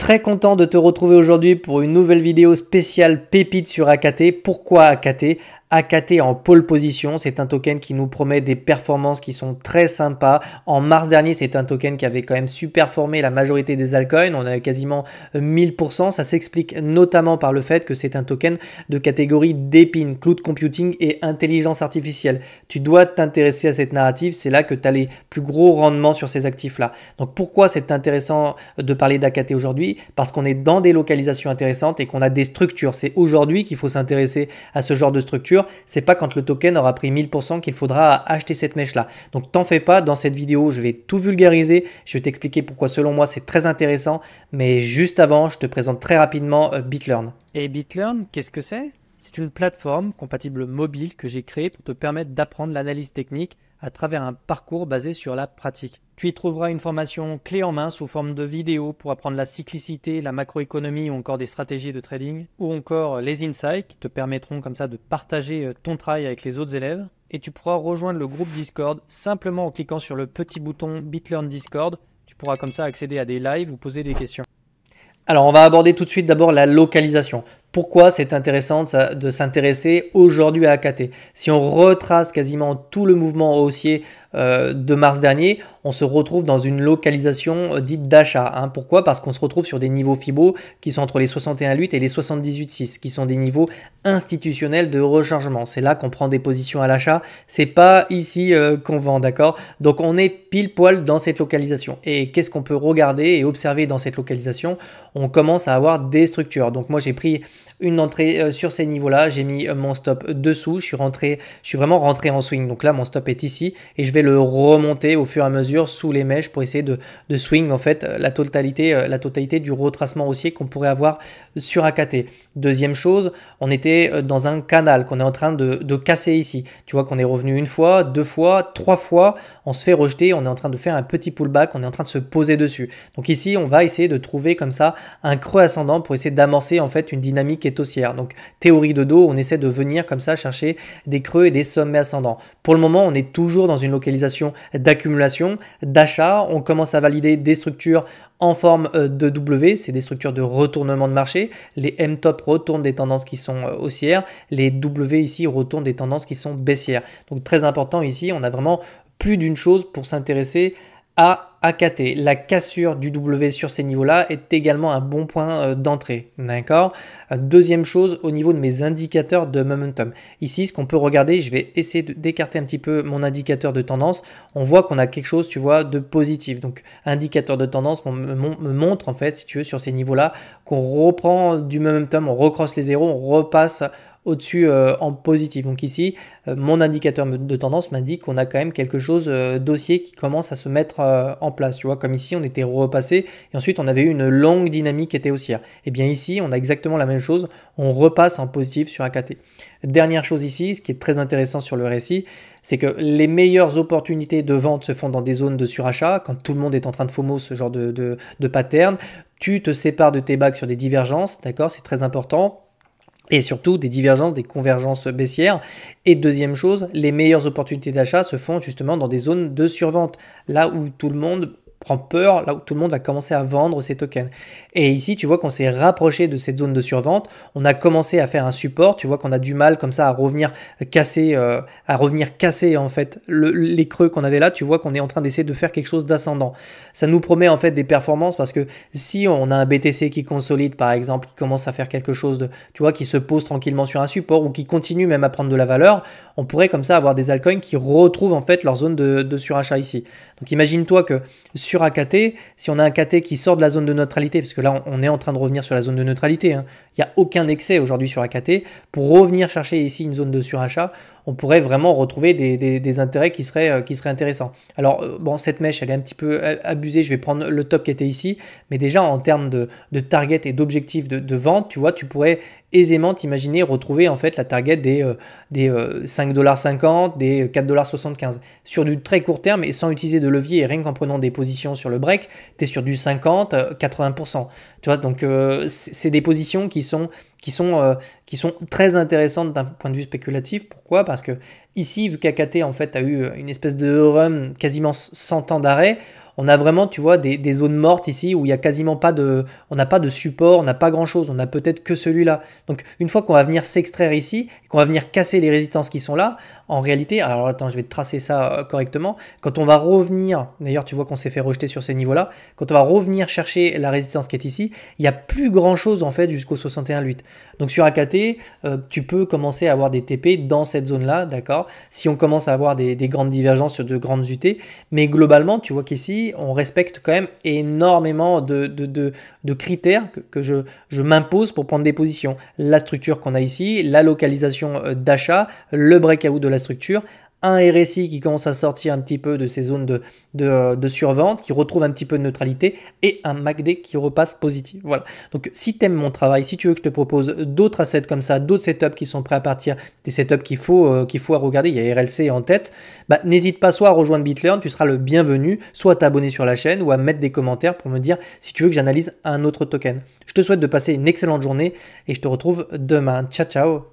Très content de te retrouver aujourd'hui pour une nouvelle vidéo spéciale pépite sur AKT. Pourquoi AKT? AKT en pole position, c'est un token qui nous promet des performances qui sont très sympas. En mars dernier, c'est un token qui avait quand même superformé la majorité des altcoins. On avait quasiment 1000%. Ça s'explique notamment par le fait que c'est un token de catégorie DePIN, Cloud Computing et Intelligence Artificielle. Tu dois t'intéresser à cette narrative, c'est là que tu as les plus gros rendements sur ces actifs-là. Donc pourquoi c'est intéressant de parler d'AKT aujourd'hui? Parce qu'on est dans des localisations intéressantes et qu'on a des structures. C'est aujourd'hui qu'il faut s'intéresser à ce genre de structure. C'est pas quand le token aura pris 1000% qu'il faudra acheter cette mèche là. Donc t'en fais pas, dans cette vidéo je vais tout vulgariser, je vais t'expliquer pourquoi selon moi c'est très intéressant, mais juste avant je te présente très rapidement BitLearn. Et BitLearn, qu'est-ce que c'est? C'est une plateforme compatible mobile que j'ai créée pour te permettre d'apprendre l'analyse technique à travers un parcours basé sur la pratique. Tu y trouveras une formation clé en main sous forme de vidéos pour apprendre la cyclicité, la macroéconomie ou encore des stratégies de trading, ou encore les insights qui te permettront comme ça de partager ton travail avec les autres élèves. Et tu pourras rejoindre le groupe Discord simplement en cliquant sur le petit bouton BitLearn Discord. Tu pourras comme ça accéder à des lives ou poser des questions. Alors on va aborder tout de suite d'abord la localisation. Pourquoi c'est intéressant de s'intéresser aujourd'hui à AKT? Si on retrace quasiment tout le mouvement haussier de mars dernier, on se retrouve dans une localisation dite d'achat. Pourquoi? Parce qu'on se retrouve sur des niveaux Fibo qui sont entre les 61,8 et les 78,6, qui sont des niveaux institutionnels de rechargement. C'est là qu'on prend des positions à l'achat. C'est pas ici qu'on vend, d'accord? Donc on est pile poil dans cette localisation. Et qu'est-ce qu'on peut regarder et observer dans cette localisation? On commence à avoir des structures. Donc moi j'ai pris une entrée sur ces niveaux-là, j'ai mis mon stop dessous, je suis vraiment rentré en swing. Donc là, mon stop est ici et je vais le remonter au fur et à mesure sous les mèches pour essayer de swing en fait la totalité du retracement haussier qu'on pourrait avoir sur AKT. Deuxième chose, on était dans un canal qu'on est en train de casser ici. Tu vois qu'on est revenu une fois, deux fois, trois fois, on se fait rejeter, on est en train de faire un petit pullback, on est en train de se poser dessus. Donc ici, on va essayer de trouver comme ça un creux ascendant pour essayer d'amorcer en fait une dynamique haussière. Donc théorie de dos, on essaie de venir comme ça chercher des creux et des sommets ascendants. Pour le moment, on est toujours dans une localisation d'accumulation, d'achat. On commence à valider des structures en forme de W, c'est des structures de retournement de marché. Les M-top retournent des tendances qui sont haussières, les W ici retournent des tendances qui sont baissières. Donc très important ici, on a vraiment plus d'une chose pour s'intéresser à AKT. La cassure du W sur ces niveaux-là est également un bon point d'entrée. D'accord. Deuxième chose, au niveau de mes indicateurs de momentum. Ici, ce qu'on peut regarder, je vais essayer d'écarter un petit peu mon indicateur de tendance. On voit qu'on a quelque chose, tu vois, de positif. Donc, indicateur de tendance me montre, en fait, si tu veux, sur ces niveaux-là, qu'on reprend du momentum, on recrosse les zéros, on repasse au-dessus en positif. Donc ici, mon indicateur de tendance m'indique qu'on a quand même quelque chose d'haussier qui commence à se mettre en place. Tu vois, comme ici, on était repassé et ensuite on avait eu une longue dynamique qui était haussière. Et bien ici, on a exactement la même chose. On repasse en positif sur AKT. Dernière chose ici, ce qui est très intéressant sur le RSI, c'est que les meilleures opportunités de vente se font dans des zones de surachat, quand tout le monde est en train de FOMO ce genre de pattern. Tu te sépares de tes bacs sur des divergences, d'accord, c'est très important. Et surtout des divergences, des convergences baissières. Et deuxième chose, les meilleures opportunités d'achat se font justement dans des zones de survente, là où tout le monde prend peur, là où tout le monde va commencer à vendre ses tokens. Et ici, tu vois qu'on s'est rapproché de cette zone de survente, on a commencé à faire un support, tu vois qu'on a du mal comme ça à revenir casser en fait les creux qu'on avait là, tu vois qu'on est en train d'essayer de faire quelque chose d'ascendant. Ça nous promet en fait des performances parce que si on a un BTC qui consolide par exemple, qui commence à faire quelque chose de, tu vois, qui se pose tranquillement sur un support ou qui continue même à prendre de la valeur, on pourrait comme ça avoir des altcoins qui retrouvent en fait leur zone de surachat ici. Donc imagine-toi que sur AKT, si on a un KT qui sort de la zone de neutralité, parce que là on est en train de revenir sur la zone de neutralité, il n'y a aucun excès aujourd'hui sur AKT, pour revenir chercher ici une zone de surachat, on pourrait vraiment retrouver des intérêts qui seraient intéressants. Alors bon, cette mèche elle est un petit peu abusée, je vais prendre le top qui était ici, mais déjà en termes de target et d'objectif de vente, tu vois, tu pourrais aisément t'imaginer retrouver en fait la target des 5,50 $, des 4,75 $. Sur du très court terme et sans utiliser de levier et rien qu'en prenant des positions sur le break, tu es sur du 50, 80%. Tu vois, donc c'est des positions qui sont très intéressantes d'un point de vue spéculatif. Pourquoi? Parce que ici, vu qu'AKT en fait a eu une espèce de run quasiment sans temps d'arrêt, on a vraiment, tu vois, des zones mortes ici où il y a quasiment pas de, on n'a pas de support, on n'a pas grand chose, on a peut-être que celui-là. Donc une fois qu'on va venir s'extraire ici, qu'on va venir casser les résistances qui sont là, en réalité, alors attends, je vais te tracer ça correctement. Quand on va revenir, d'ailleurs tu vois qu'on s'est fait rejeter sur ces niveaux-là, quand on va revenir chercher la résistance qui est ici, il n'y a plus grand chose en fait jusqu'au 61,8. Donc sur AKT, tu peux commencer à avoir des TP dans cette zone-là, d'accord? Si on commence à avoir des grandes divergences sur de grandes UT, mais globalement, tu vois qu'ici, on respecte quand même énormément de critères que je m'impose pour prendre des positions. La structure qu'on a ici, la localisation d'achat, le breakout de la structure, un RSI qui commence à sortir un petit peu de ces zones de survente, qui retrouve un petit peu de neutralité, et un MACD qui repasse positif. Voilà. Donc si tu aimes mon travail, si tu veux que je te propose d'autres assets comme ça, d'autres setups qui sont prêts à partir, des setups qu'il faut regarder, il y a RLC en tête, bah, n'hésite pas soit à rejoindre BitLearn, tu seras le bienvenu, soit à t'abonner sur la chaîne ou à mettre des commentaires pour me dire si tu veux que j'analyse un autre token. Je te souhaite de passer une excellente journée et je te retrouve demain. Ciao, ciao!